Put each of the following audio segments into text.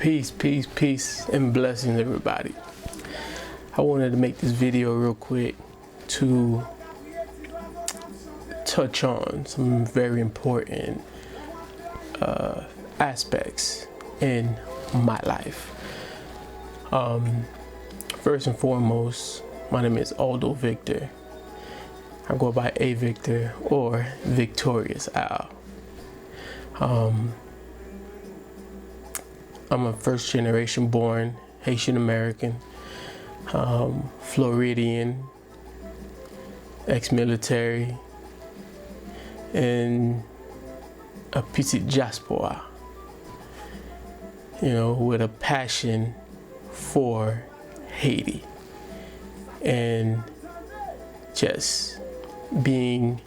Peace, and blessings, everybody. I wanted to make this video real quick to touch on some very important aspects in my life. First and foremost, my name is Aldo Victor. I go by A Victor or Victorious Al. I'm a first generation born Haitian American, Floridian, ex-military, and a petite diaspora, with a passion for Haiti and just being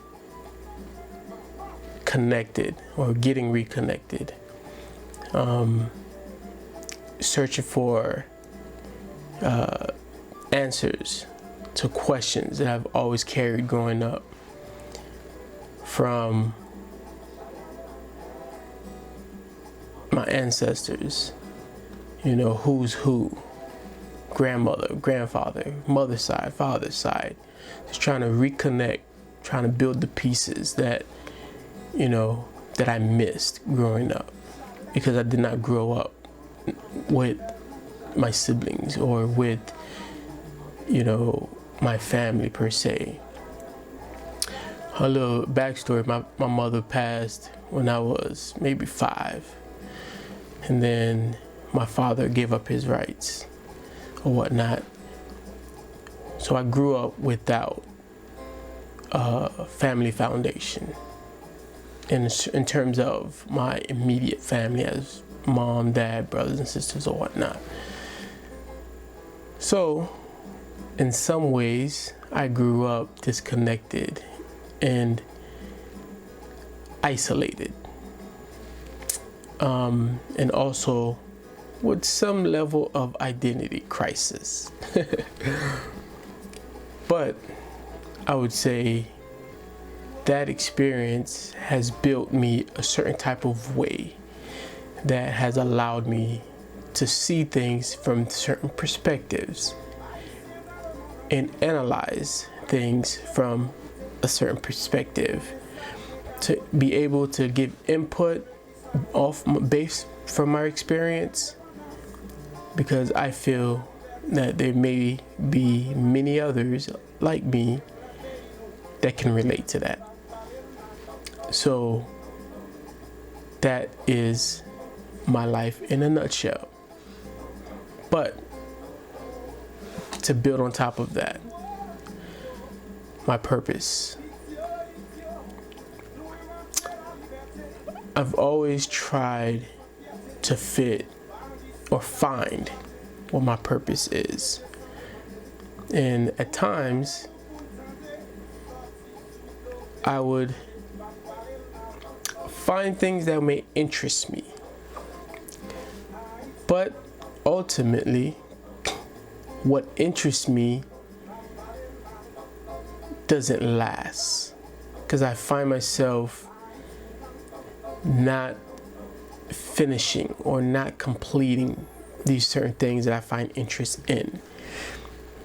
connected or getting reconnected, searching for answers to questions that I've always carried growing up from my ancestors, who's who, grandmother, grandfather, mother's side, father's side, just trying to reconnect, trying to build the pieces that that I missed growing up, because I did not grow up with my siblings or with my family per se. A little backstory: my mother passed when I was maybe 5, and then my father gave up his rights or whatnot, so I grew up without a family foundation in terms of my immediate family as mom, dad, brothers and sisters or whatnot. So in some ways I grew up disconnected and isolated, and also with some level of identity crisis. But I would say that experience has built me a certain type of way that has allowed me to see things from certain perspectives and analyze things from a certain perspective, to be able to give input based from my experience, because I feel that there may be many others like me that can relate to that. So that is my life in a nutshell. But to build on top of that, my purpose. I've always tried to fit or find what my purpose is. And at times, I would find things that may interest me, but ultimately what interests me doesn't last, because I find myself not finishing or not completing these certain things that I find interest in,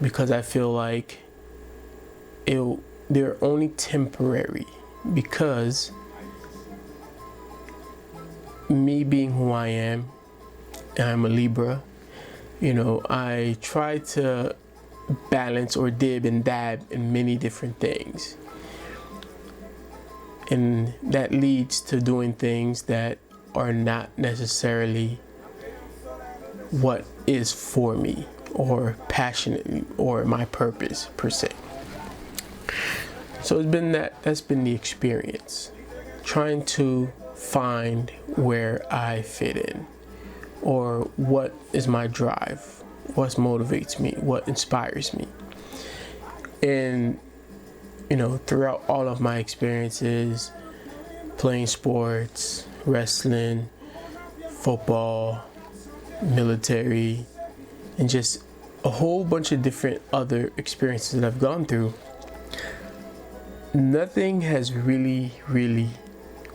because I feel like they're only temporary. Because me being who I am, and I'm a Libra, I try to balance or dib and dab in many different things, and that leads to doing things that are not necessarily what is for me or passionately or my purpose per se. So that's been the experience, trying to find where I fit in, or what is my drive, what motivates me, what inspires me. And throughout all of my experiences, playing sports, wrestling, football, military, and just a whole bunch of different other experiences that I've gone through, nothing has really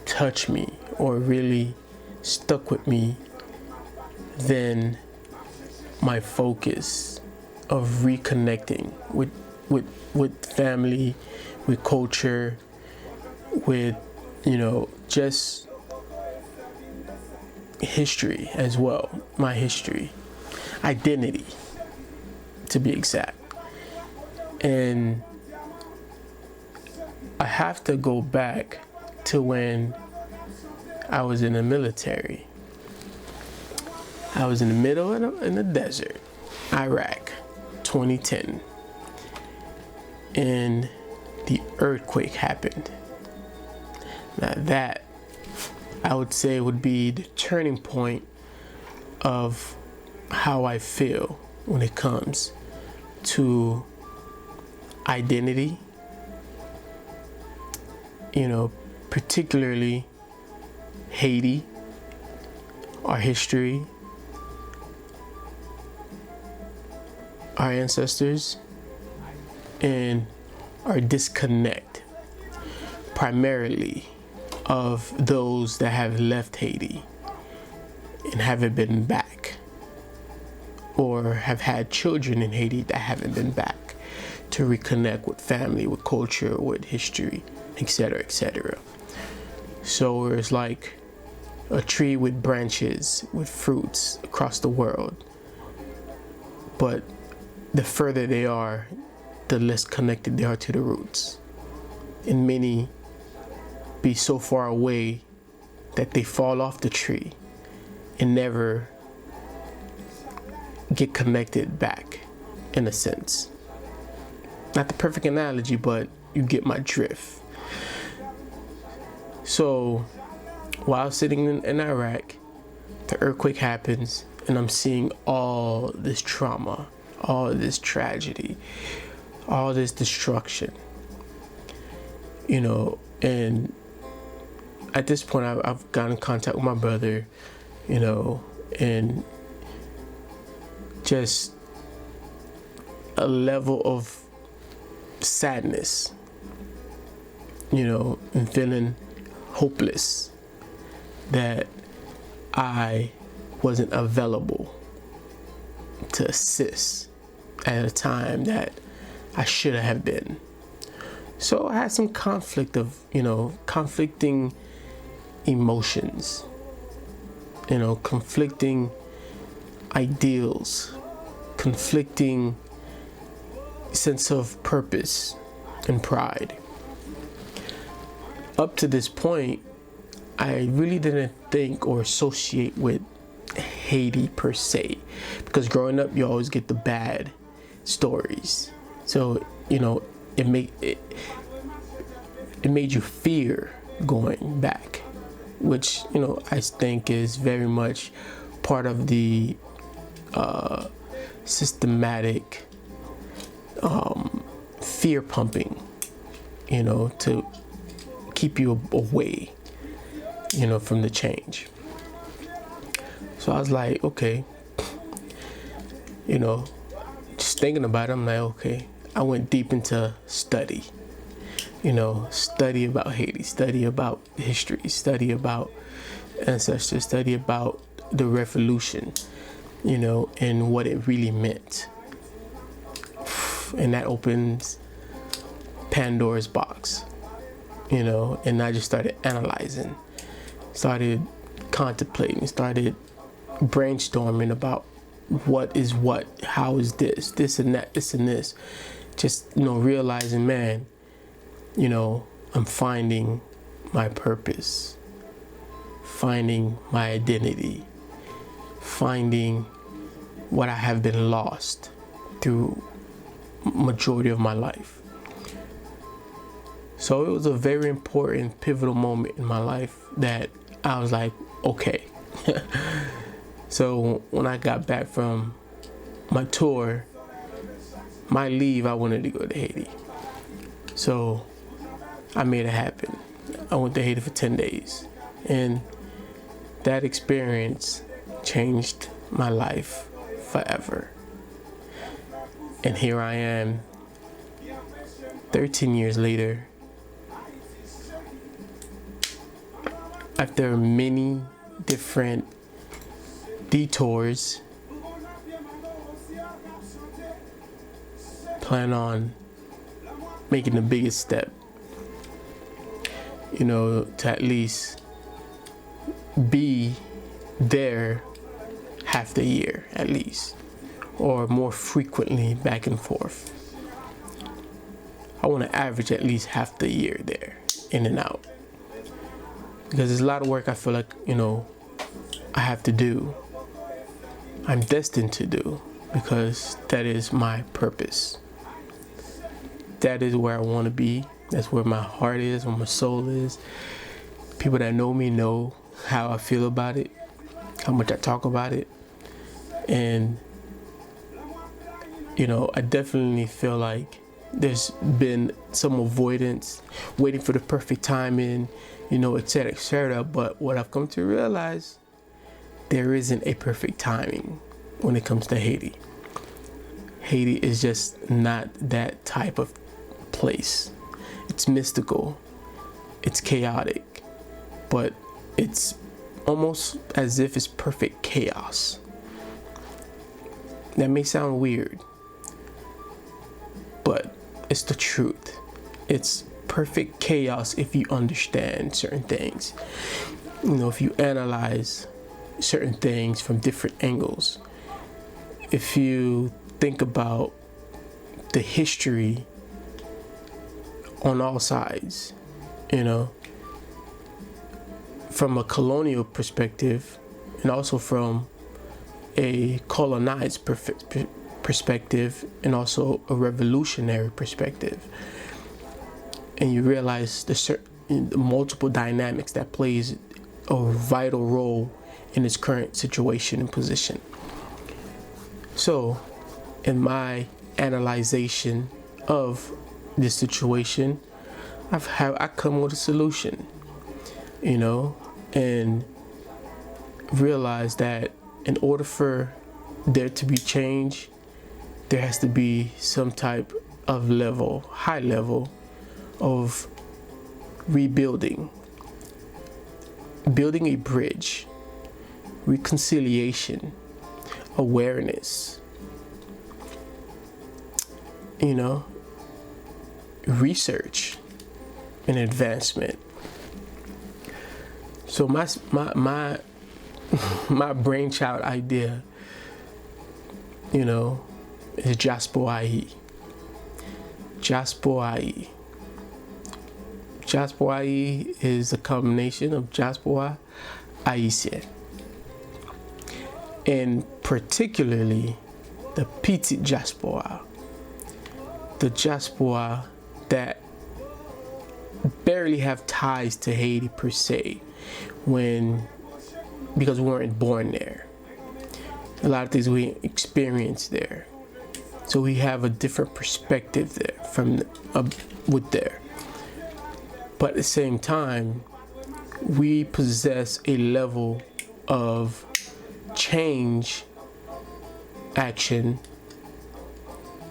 touched me or really stuck with me then my focus of reconnecting with family, with culture, with, just history as well, my history, identity, to be exact. And I have to go back to when I was in the military. I was in the middle in the desert, Iraq, 2010. And the earthquake happened. Now that, I would say, would be the turning point of how I feel when it comes to identity, particularly Haiti, our history, our ancestors, and our disconnect primarily of those that have left Haiti and haven't been back, or have had children in Haiti that haven't been back to reconnect with family, with culture, with history, etc., etc. So it's like a tree with branches, with fruits across the world. But the further they are, the less connected they are to the roots. And many be so far away that they fall off the tree and never get connected back, in a sense. Not the perfect analogy, but you get my drift. So while sitting in Iraq, the earthquake happens, and I'm seeing all this trauma, all this tragedy, all this destruction, and at this point I've gotten in contact with my brother, and just a level of sadness, and feeling hopeless that I wasn't available to assist at a time that I should have been. So I had some conflicting emotions, conflicting ideals, conflicting sense of purpose and pride. Up to this point, I really didn't think or associate with Haiti per se, because growing up you always get the bad stories. So it made you fear going back, which I think is very much part of the systematic fear pumping, to keep you away, from the change. So I was like, okay, just thinking about it, I'm like, okay. I went deep into study, study about Haiti, study about history, study about ancestors, study about the revolution, and what it really meant. And that opens Pandora's box, and I just started analyzing, started contemplating, started brainstorming about what is what, how is this and that, this and this. Just, realizing, man, I'm finding my purpose, finding my identity, finding what I have been lost through majority of my life. So it was a very important, pivotal moment in my life that I was like, okay. So when I got back from my tour, my leave, I wanted to go to Haiti. So I made it happen. I went to Haiti for 10 days. And that experience changed my life forever. And here I am, 13 years later, after many different detours, plan on making the biggest step, to at least be there half the year at least, or more frequently back and forth. I want to average at least half the year there, in and out, because there's a lot of work I feel like I have to do. I'm destined to do, because that is my purpose. That is where I want to be. That's where my heart is, where my soul is. People that know me know how I feel about it, how much I talk about it. And, I definitely feel like there's been some avoidance, waiting for the perfect timing, et cetera, et cetera. But what I've come to realize, there isn't a perfect timing when it comes to Haiti. Haiti is just not that type of place. It's mystical, it's chaotic, but it's almost as if it's perfect chaos. That may sound weird, but it's the truth. It's perfect chaos if you understand certain things. If you analyze certain things from different angles. If you think about the history on all sides, from a colonial perspective and also from a colonized perspective and also a revolutionary perspective, and you realize the multiple dynamics that plays a vital role in its current situation and position. So, in my analyzation of this situation, I come with a solution, and realize that in order for there to be change, there has to be some type of high level of rebuilding, building a bridge, reconciliation, awareness, research and advancement. So my brainchild idea, is DyasporAyi. DyasporAyi. DyasporAyi is a combination of diaspora haïtienne, and particularly the petite diaspora, the diaspora that barely have ties to Haiti per se, because we weren't born there. A lot of things we experienced there, so we have a different perspective there with there. But at the same time, we possess a level of change action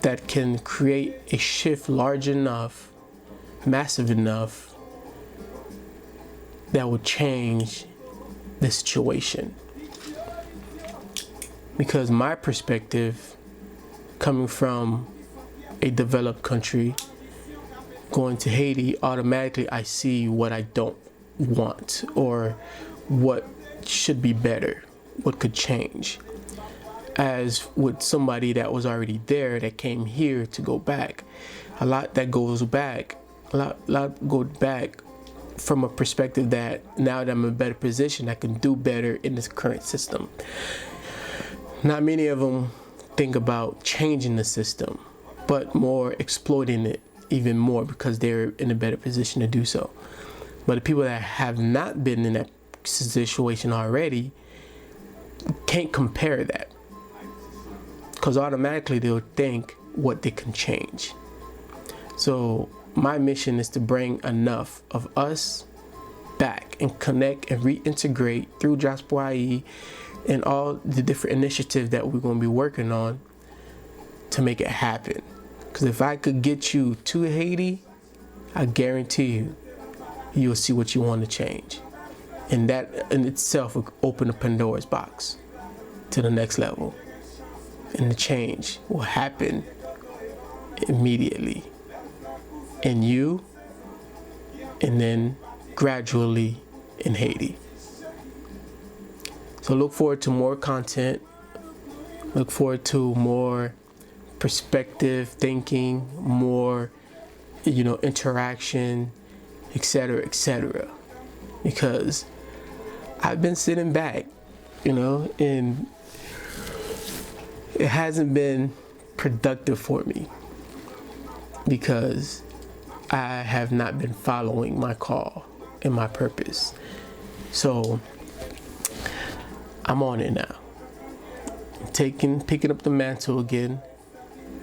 that can create a shift large enough, massive enough, that would change the situation. Because my perspective, coming from a developed country, going to Haiti, automatically I see what I don't want, or what should be better, what could change. As with somebody that was already there, that came here to go back, a lot goes back from a perspective that now that I'm in a better position, I can do better in this current system. Not many of them think about changing the system, but more exploiting it even more because they're in a better position to do so. But the people that have not been in that situation already can't compare that, because automatically they'll think what they can change. So my mission is to bring enough of us back and connect and reintegrate through DyasporAyi and all the different initiatives that we're going to be working on to make it happen. Because if I could get you to Haiti, I guarantee you'll see what you want to change. And that in itself will open a Pandora's box. to the next level. And the change will happen immediately in you, and then gradually in Haiti. So look forward to more content. Look forward to more perspective thinking, more, interaction, etc., etc. Because I've been sitting back, and it hasn't been productive for me because I have not been following my call and my purpose. So I'm on it now. I'm picking up the mantle again,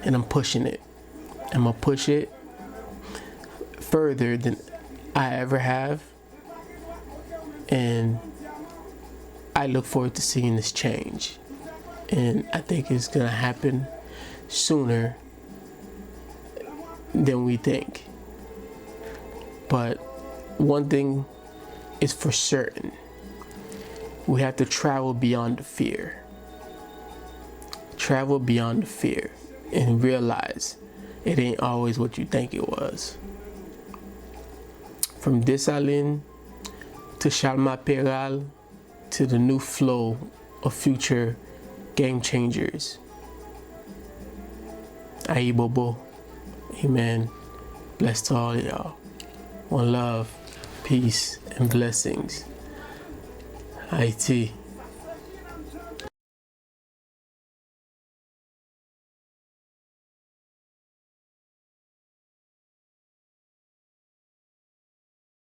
and I'm pushing it. I'm gonna push it further than I ever have, and I look forward to seeing this change. And I think it's gonna happen sooner than we think. But one thing is for certain: we have to travel beyond the fear. Travel beyond the fear and realize it ain't always what you think it was. From Dessalines to Chalma Peral to the new flow of future game changers. Ayi Bobo. Amen. Blessed to all of y'all. One love, peace, and blessings. IT.